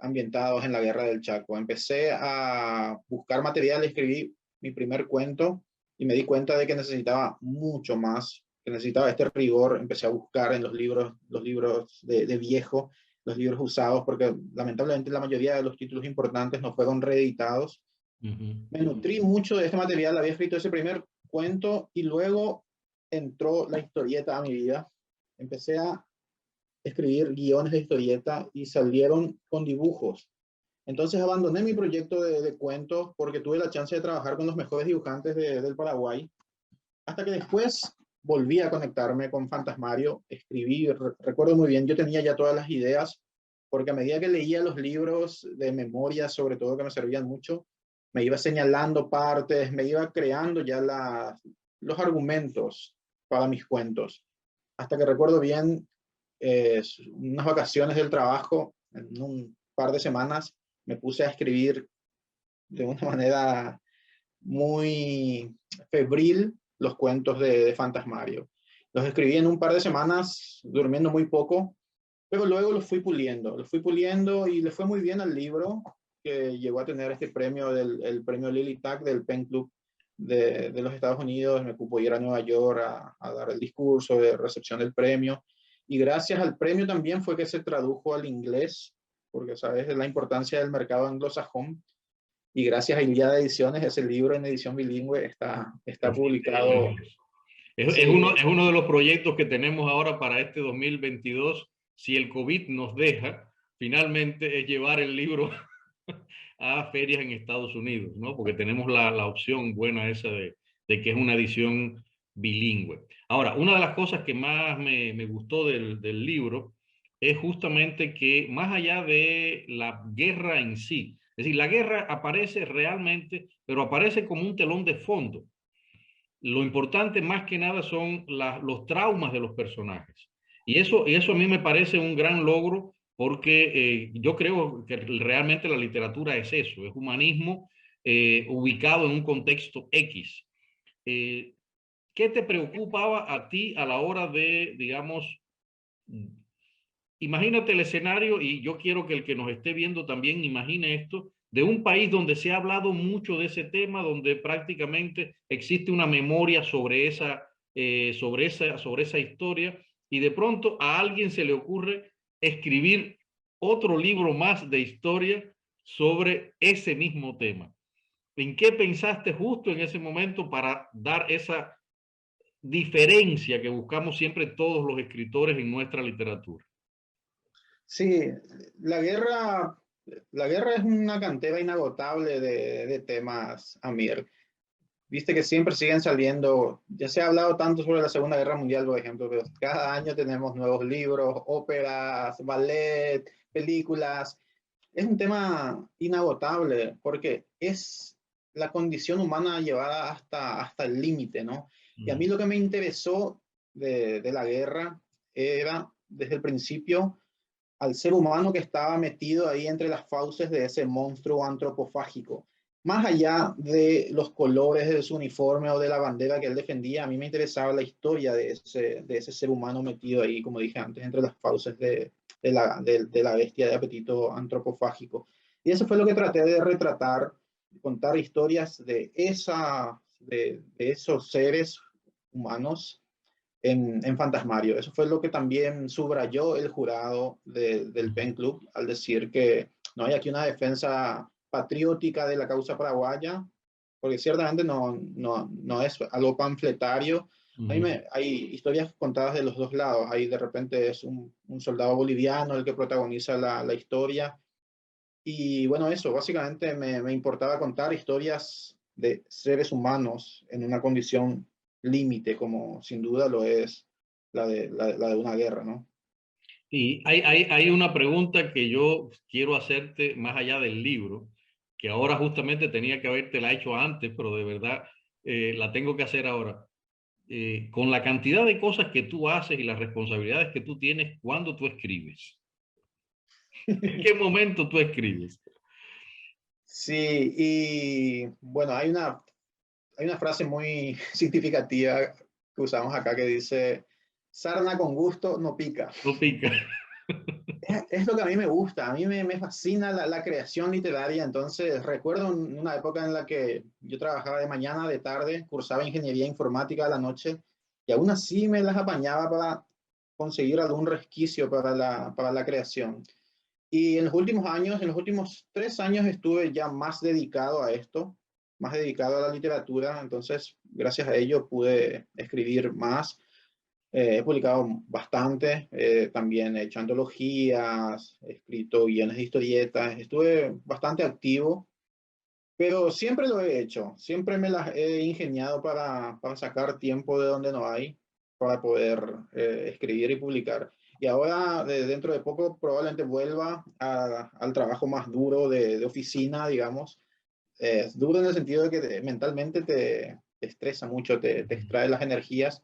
ambientados en la Guerra del Chaco. Empecé a buscar material, escribí mi primer cuento y me di cuenta de que necesitaba mucho más, que necesitaba este rigor. Empecé a buscar en los libros de viejo, los libros usados, porque lamentablemente la mayoría de los títulos importantes no fueron reeditados. Me nutrí mucho de este material, había escrito ese primer cuento y luego entró la historieta a mi vida. Empecé a escribir guiones de historieta y salieron con dibujos. Entonces abandoné mi proyecto de cuentos porque tuve la chance de trabajar con los mejores dibujantes del Paraguay, hasta que después volví a conectarme con Fantasmario, escribí, recuerdo muy bien, yo tenía ya todas las ideas, porque a medida que leía los libros de memoria, sobre todo, que me servían mucho, me iba señalando partes, me iba creando ya los argumentos para mis cuentos. Hasta que recuerdo bien, unas vacaciones del trabajo, en un par de semanas, me puse a escribir de una manera muy febril los cuentos de Fantasmario. Los escribí en un par de semanas, durmiendo muy poco, pero luego los fui puliendo y le fue muy bien al libro, que llegó a tener este premio, el premio Lily Tag del Pen Club de los Estados Unidos. Me cupo ir a Nueva York a dar el discurso de recepción del premio. Y gracias al premio también fue que se tradujo al inglés porque sabes la importancia del mercado anglosajón. Y gracias a Ilíada Ediciones, ese libro en edición bilingüe está publicado. Sí, Es uno de los proyectos que tenemos ahora para este 2022. Si el COVID nos deja, finalmente es llevar el libro a ferias en Estados Unidos, ¿no? Porque tenemos la opción buena esa de que es una edición bilingüe. Ahora, una de las cosas que más me gustó del libro es justamente que más allá de la guerra en sí, es decir, la guerra aparece realmente, pero aparece como un telón de fondo. Lo importante más que nada son los traumas de los personajes. Y eso a mí me parece un gran logro porque yo creo que realmente la literatura es eso, es humanismo ubicado en un contexto X. Eh, ¿Qué te preocupaba a ti a la hora de, digamos, imagínate el escenario, y yo quiero que el que nos esté viendo también imagine esto, de un país donde se ha hablado mucho de ese tema, donde prácticamente existe una memoria sobre esa historia, y de pronto a alguien se le ocurre escribir otro libro más de historia sobre ese mismo tema. ¿En qué pensaste justo en ese momento para dar esa diferencia que buscamos siempre todos los escritores en nuestra literatura? sí, la guerra, la guerra es una cantera inagotable de temas, Amir. Viste que siempre siguen saliendo, ya se ha hablado tanto sobre la Segunda Guerra Mundial, por ejemplo, pero cada año tenemos nuevos libros, óperas, ballet, películas. Es un tema inagotable porque es la condición humana llevada hasta el límite, ¿no? Y a mí lo que me interesó de la guerra era, desde el principio, al ser humano que estaba metido ahí entre las fauces de ese monstruo antropofágico. Más allá de los colores de su uniforme o de la bandera que él defendía, a mí me interesaba la historia de ese ser humano metido ahí, como dije antes, entre las fauces de la bestia de apetito antropofágico. Y eso fue lo que traté de retratar, contar historias de esos seres humanos en Fantasmario. Eso fue lo que también subrayó el jurado del Pen Club al decir que no hay aquí una defensa patriótica de la causa paraguaya, porque ciertamente no es algo panfletario. Hay historias contadas de los dos lados. Ahí de repente es un soldado boliviano el que protagoniza la historia. Y bueno, eso, básicamente me importaba contar historias de seres humanos en una condición límite, como sin duda lo es la de una guerra, ¿no? Y hay una pregunta que yo quiero hacerte más allá del libro, que ahora justamente tenía que haberte la hecho antes, pero de verdad la tengo que hacer ahora. Con la cantidad de cosas que tú haces y las responsabilidades que tú tienes, ¿cuándo tú escribes? ¿En qué momento tú escribes? Sí, y bueno, hay una frase muy significativa que usamos acá que dice, sarna con gusto no pica. No pica. Es lo que a mí me gusta, a mí me fascina la creación literaria, entonces recuerdo una época en la que yo trabajaba de mañana, de tarde, cursaba ingeniería informática a la noche y aún así me las apañaba para conseguir algún resquicio para la creación. Y en los últimos años, en los últimos 3 años estuve ya más dedicado a esto, más dedicado a la literatura, entonces gracias a ello pude escribir más. He publicado bastante, también he hecho antologías, he escrito guiones de historietas, estuve bastante activo, pero siempre lo he hecho, siempre me las he ingeniado para sacar tiempo de donde no hay, para poder escribir y publicar. Y ahora, dentro de poco, probablemente vuelva al trabajo más duro de oficina, digamos. Duro en el sentido de que mentalmente te estresa mucho, te extrae las energías,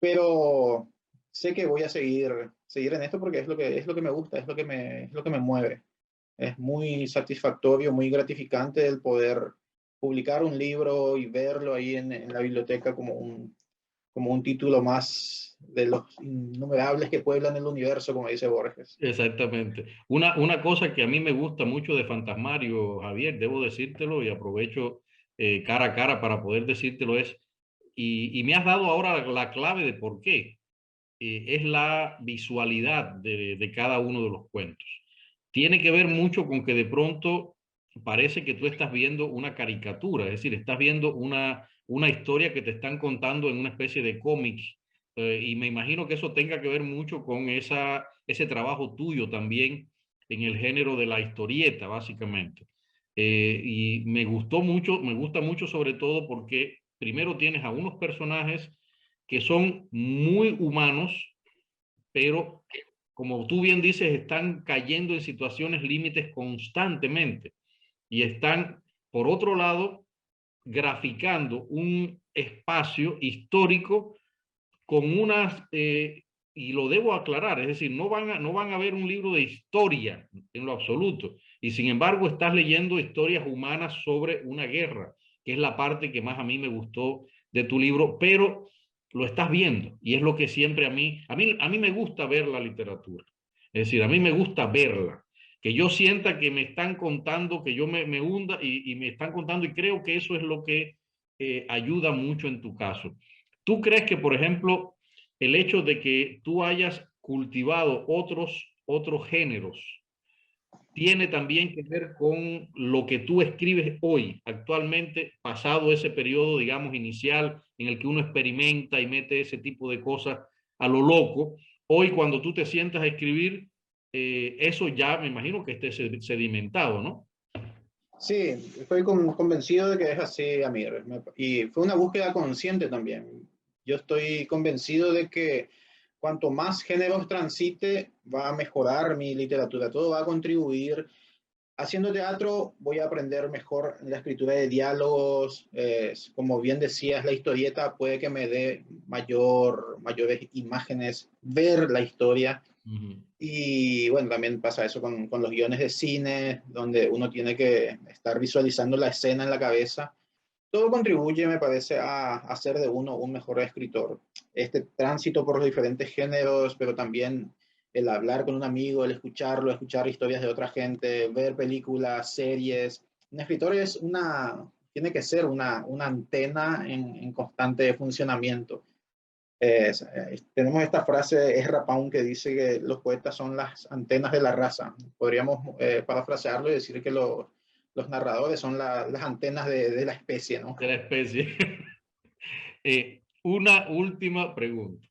pero sé que voy a seguir en esto porque es lo que me gusta, es lo que me mueve. Es muy satisfactorio, muy gratificante el poder publicar un libro y verlo ahí en la biblioteca como un título más de los innumerables que pueblan el universo, como dice Borges. Exactamente. Una cosa que a mí me gusta mucho de Fantasmario, Javier, debo decírtelo y aprovecho cara a cara para poder decírtelo es, y me has dado ahora la clave de por qué, es la visualidad de cada uno de los cuentos. tiene que ver mucho con que de pronto parece que tú estás viendo una caricatura, es decir, estás viendo una historia que te están contando en una especie de cómic. Y me imagino que eso tenga que ver mucho con ese trabajo tuyo también en el género de la historieta, básicamente. Y me gustó mucho, me gusta mucho sobre todo porque primero tienes a unos personajes que son muy humanos, pero como tú bien dices, están cayendo en situaciones límites constantemente y están, por otro lado, graficando un espacio histórico con unas, y lo debo aclarar, es decir, no van a ver un libro de historia en lo absoluto, y sin embargo estás leyendo historias humanas sobre una guerra, que es la parte que más a mí me gustó de tu libro, pero lo estás viendo, y es lo que siempre a mí me gusta ver la literatura, es decir, a mí me gusta verla, que yo sienta que me están contando, que yo me hunda y me están contando, y creo que eso es lo que ayuda mucho en tu caso. ¿Tú crees que, por ejemplo, el hecho de que tú hayas cultivado otros géneros tiene también que ver con lo que tú escribes hoy, actualmente, pasado ese periodo, digamos, inicial, en el que uno experimenta y mete ese tipo de cosas a lo loco? Hoy, cuando tú te sientas a escribir, eso ya me imagino que esté sedimentado, ¿no? Sí, estoy convencido de que es así, Amir. Y fue una búsqueda consciente también. Yo estoy convencido de que cuanto más géneros transite, va a mejorar mi literatura. Todo va a contribuir. Haciendo teatro voy a aprender mejor la escritura de diálogos. Como bien decías, la historieta puede que me dé mayores imágenes, ver la historia. Uh -huh. Y bueno, también pasa eso con los guiones de cine, donde uno tiene que estar visualizando la escena en la cabeza. Todo contribuye, me parece, a hacer de uno un mejor escritor. Este tránsito por los diferentes géneros, pero también el hablar con un amigo, el escucharlo, escuchar historias de otra gente, ver películas, series. Un escritor tiene que ser una antena en constante funcionamiento. Tenemos esta frase de Ezra Pound que dice que los poetas son las antenas de la raza. Podríamos parafrasearlo y decir que los narradores son las antenas de la especie, ¿no? De la especie. Una última pregunta.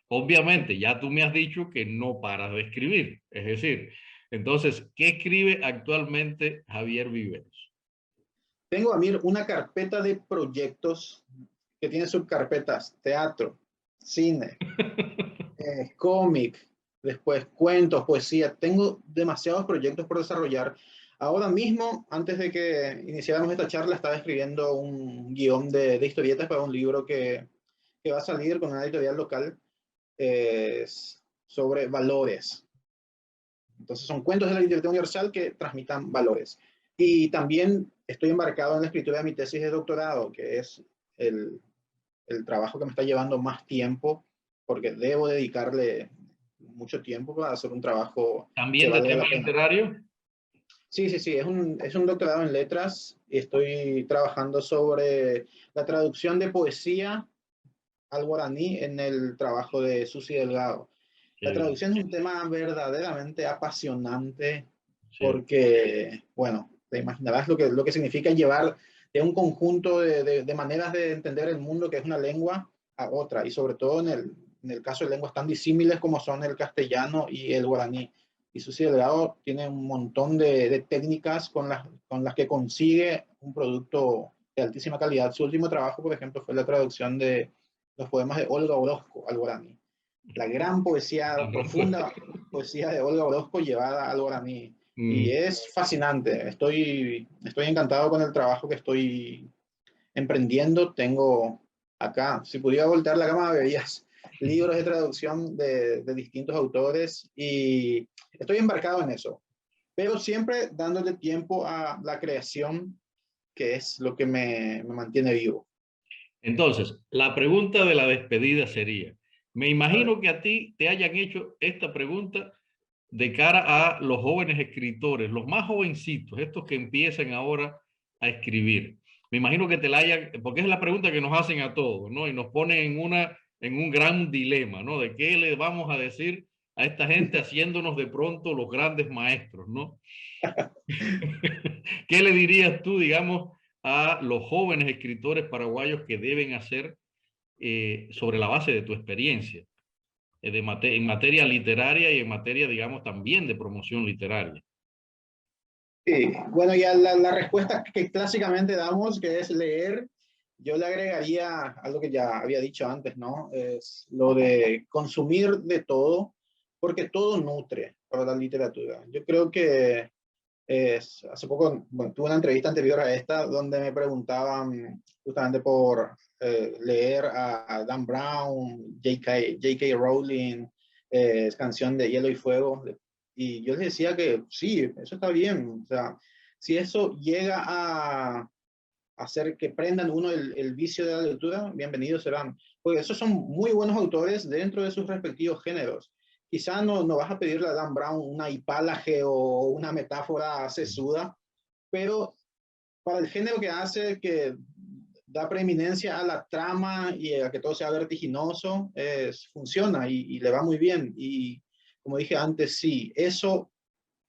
Obviamente, ya tú me has dicho que no paras de escribir. Es decir, entonces, ¿qué escribe actualmente Javier Viveros? Tengo, Amir, una carpeta de proyectos que tiene subcarpetas: teatro, cine, cómic, después cuentos, poesía. Tengo demasiados proyectos por desarrollar. Ahora mismo, antes de que iniciáramos esta charla, estaba escribiendo un guión de historietas para un libro que va a salir con una editorial local eh, sobre valores. Entonces son cuentos de la literatura universal que transmitan valores. Y también estoy embarcado en la escritura de mi tesis de doctorado, que es el trabajo que me está llevando más tiempo, porque debo dedicarle mucho tiempo para hacer un trabajo que ¿También de valga tema la pena. literario? Sí, sí, sí, es un doctorado en letras y estoy trabajando sobre la traducción de poesía al guaraní en el trabajo de Susi Delgado. Qué La bien. traducción es un tema verdaderamente apasionante Sí. porque, bueno, te imaginarás lo que significa llevar de un conjunto de maneras de entender el mundo, que es una lengua, a otra, y sobre todo en el caso de lenguas tan disímiles como son el castellano y el guaraní. Y Susi Delgado tiene un montón de técnicas con las que consigue un producto de altísima calidad. Su último trabajo, por ejemplo, fue la traducción de los poemas de Olga Orozco al guaraní. La gran poesía, profunda poesía de Olga Orozco llevada al guaraní. Y Mm. es fascinante. Estoy encantado con el trabajo que estoy emprendiendo. Tengo acá, si pudiera voltear la cama, verías libros de traducción de distintos autores y estoy embarcado en eso, pero siempre dándole tiempo a la creación, que es lo que me mantiene vivo. Entonces, la pregunta de la despedida sería, me A ver. imagino que a ti te hayan hecho esta pregunta de cara a los jóvenes escritores, los más jovencitos, estos que empiezan ahora a escribir. Me imagino que te la hayan, porque es la pregunta que nos hacen a todos, ¿no? Y nos ponen en un gran dilema, ¿no? De qué le vamos a decir a esta gente haciéndonos de pronto los grandes maestros, ¿no? ¿Qué le dirías tú, digamos, a los jóvenes escritores paraguayos que deben hacer sobre la base de tu experiencia en materia literaria y en materia, digamos, también de promoción literaria? Sí, bueno, ya la respuesta que clásicamente damos, que es leer, yo le agregaría algo que ya había dicho antes, ¿no? Es lo de consumir de todo, porque todo nutre para la literatura. Yo creo que hace poco, bueno, tuve una entrevista anterior a esta donde me preguntaban justamente por leer a Dan Brown, J.K. Rowling, canción de Hielo y Fuego, y yo les decía que sí, eso está bien. O sea, si eso llega a hacer que prendan uno el vicio de la lectura, bienvenidos serán. Porque esos son muy buenos autores dentro de sus respectivos géneros. Quizá no vas a pedirle a Dan Brown una hipálaje o una metáfora sesuda, pero para el género que hace, que da preeminencia a la trama y a que todo sea vertiginoso, funciona y le va muy bien. Y como dije antes, sí, eso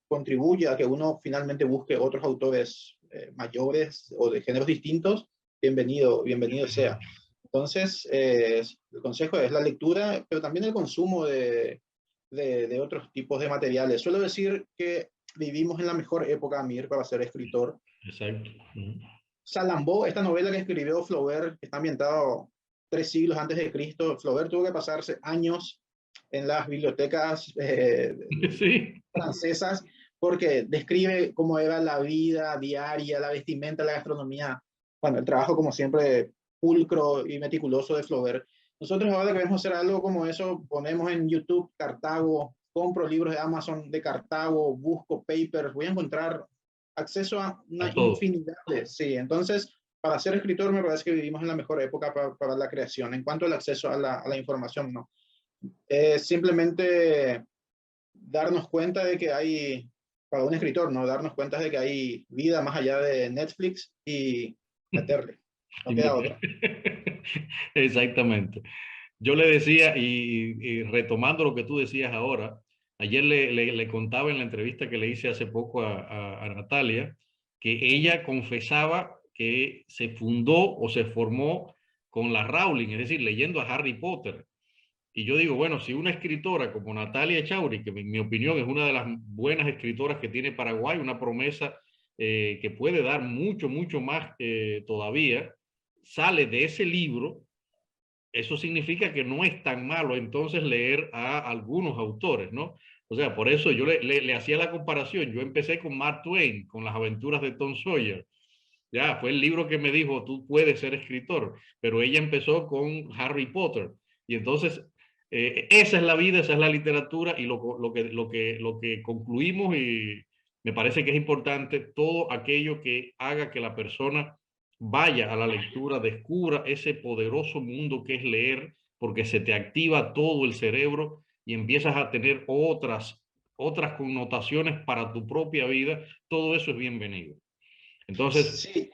contribuye a que uno finalmente busque otros autores mayores o de géneros distintos, bienvenido sea. Entonces, el consejo es la lectura, pero también el consumo de otros tipos de materiales. Suelo decir que vivimos en la mejor época, Amir, para ser escritor. Exacto. Salambó, esta novela que escribió Flaubert, que está ambientado 3 siglos antes de Cristo, Flaubert tuvo que pasarse años en las bibliotecas Sí. francesas porque describe cómo era la vida diaria, la vestimenta, la gastronomía. Bueno, el trabajo, como siempre, pulcro y meticuloso de Flaubert. Nosotros ahora queremos hacer algo como eso, ponemos en YouTube Cartago, compro libros de Amazon de Cartago, busco papers, voy a encontrar acceso a una A todo. infinidad de... Sí, entonces, para ser escritor me parece que vivimos en la mejor época para la creación. En cuanto al acceso a la información, no. Simplemente darnos cuenta de que hay, para un escritor, ¿no? Darnos cuenta de que hay vida más allá de Netflix y meterle. No queda otra. Exactamente. Yo le decía, y retomando lo que tú decías ahora, ayer le contaba en la entrevista que le hice hace poco a Natalia, que ella confesaba que se fundó o se formó con la Rowling, es decir, leyendo a Harry Potter. Y yo digo, bueno, si una escritora como Natalia Echauri, que en mi opinión es una de las buenas escritoras que tiene Paraguay, una promesa que puede dar mucho, mucho más todavía, sale de ese libro, eso significa que no es tan malo entonces leer a algunos autores, ¿no? O sea, por eso yo le hacía la comparación. Yo empecé con Mark Twain, con las aventuras de Tom Sawyer. Ya, fue el libro que me dijo, tú puedes ser escritor, pero ella empezó con Harry Potter. Y entonces, esa es la vida, esa es la literatura y lo que concluimos y me parece que es importante todo aquello que haga que la persona vaya a la lectura, descubra ese poderoso mundo que es leer, porque se te activa todo el cerebro y empiezas a tener otras connotaciones para tu propia vida. Todo eso es bienvenido. Entonces, Sí,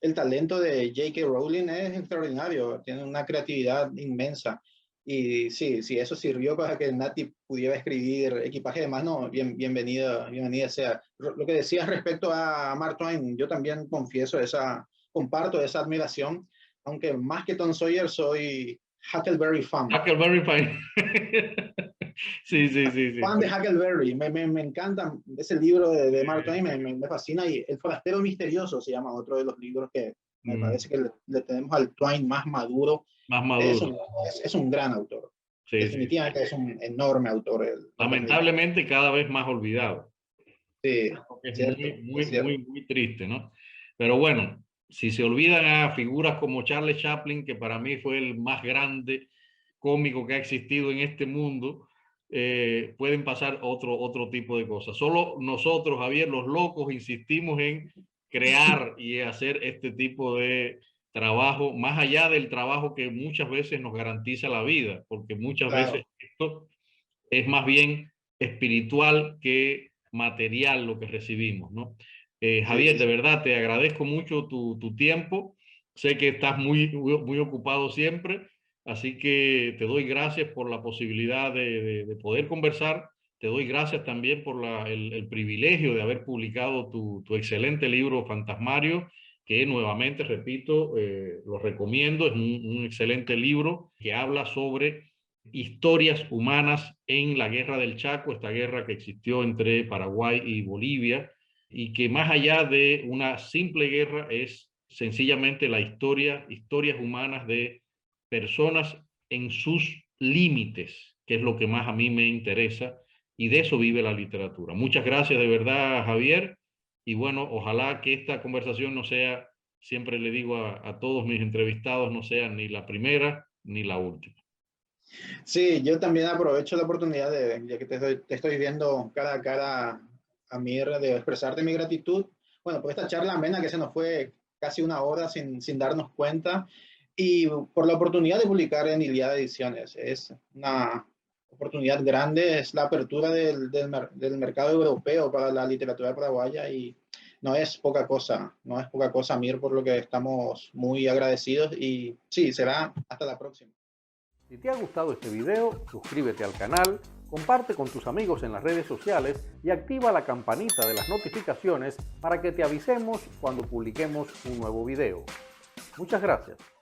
el talento de J.K. Rowling es extraordinario, tiene una creatividad inmensa. Y sí, sí, eso sirvió para que Nati pudiera escribir Equipaje de Mano, bienvenida sea. Lo que decías respecto a Mark Twain, yo también comparto esa admiración, aunque más que Tom Sawyer soy Huckleberry fan. Huckleberry Fine. Sí, sí, sí, sí. Fan de Huckleberry, me encanta ese libro de Mark Twain, me fascina, y El Forastero Misterioso se llama otro de los libros que me parece que le tenemos al Twain más maduro. Más Es maduro. un, es un gran autor, Sí, sí. definitivamente es un enorme autor. Lamentablemente cada vez más olvidado. Sí, Es cierto, muy, es muy, cierto. muy, muy triste, ¿no? Pero bueno, si se olvidan a figuras como Charles Chaplin, que para mí fue el más grande cómico que ha existido en este mundo, pueden pasar otro tipo de cosas. Solo nosotros, Javier, los locos, insistimos en crear y hacer este tipo de trabajo, más allá del trabajo que muchas veces nos garantiza la vida, porque muchas veces Claro. esto es más bien espiritual que material lo que recibimos, ¿no? Javier, Sí, de sí. verdad te agradezco mucho tu tiempo. Sé que estás muy ocupado siempre Así que te doy gracias por la posibilidad de poder conversar. Te doy gracias también por el privilegio de haber publicado tu excelente libro Fantasmario, que nuevamente, repito, lo recomiendo. Es un excelente libro que habla sobre historias humanas en la Guerra del Chaco, esta guerra que existió entre Paraguay y Bolivia, y que más allá de una simple guerra es sencillamente la historias humanas de personas en sus límites, que es lo que más a mí me interesa, y de eso vive la literatura. Muchas gracias de verdad, Javier, y bueno, ojalá que esta conversación no sea, siempre le digo a todos mis entrevistados, no sea ni la primera ni la última. Sí, yo también aprovecho la oportunidad ya que te estoy viendo cara a cara, Amir, de expresarte mi gratitud. Bueno, por esta charla amena que se nos fue casi una hora sin darnos cuenta y por la oportunidad de publicar en Iliada Ediciones. Es una oportunidad grande, es la apertura del mercado europeo para la literatura paraguaya y no es poca cosa, no es poca cosa, Amir, por lo que estamos muy agradecidos y sí, será hasta la próxima. Si te ha gustado este video, suscríbete al canal, comparte con tus amigos en las redes sociales y activa la campanita de las notificaciones para que te avisemos cuando publiquemos un nuevo video. Muchas gracias.